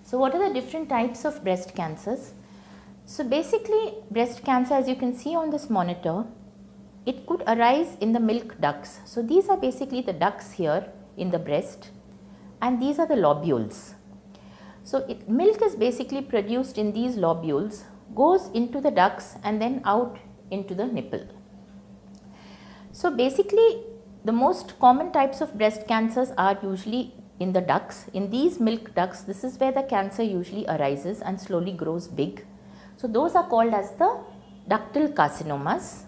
So what are the different types of breast cancers? So basically breast cancer, as you can see on this monitor, it could arise in the milk ducts. So these are basically the ducts here in the breast, and these are the lobules. So milk is basically produced in these lobules, goes into the ducts and then out into the nipple. So basically the most common types of breast cancers are usually in the ducts. In these milk ducts, this is where the cancer usually arises and slowly grows big. So those are called as the ductal carcinomas.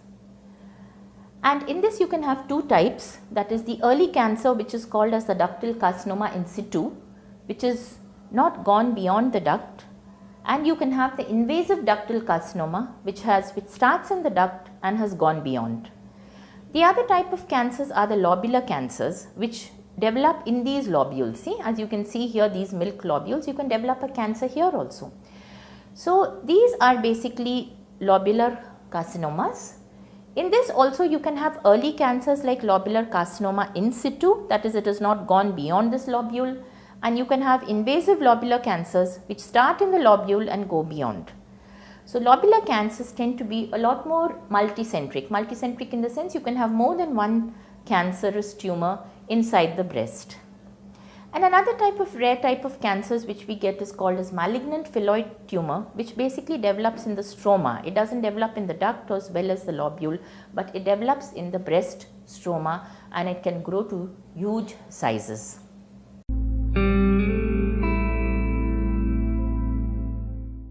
And in this you can have two types, that is the early cancer, which is called as the ductal carcinoma in situ, which is not gone beyond the duct, and you can have the invasive ductal carcinoma which starts in the duct and has gone beyond. The other type of cancers are the lobular cancers, which develop in these lobules. See, as you can see here, these milk lobules, you can develop a cancer here also. So these are basically lobular carcinomas. In this also you can have early cancers like lobular carcinoma in situ, that is, it has not gone beyond this lobule, and you can have invasive lobular cancers which start in the lobule and go beyond. So lobular cancers tend to be a lot more multicentric. Multicentric in the sense you can have more than one cancerous tumor inside the breast. And another rare type of cancers which we get is called as malignant phylloid tumor, which basically develops in the stroma. It doesn't develop in the duct as well as the lobule, but it develops in the breast stroma and it can grow to huge sizes.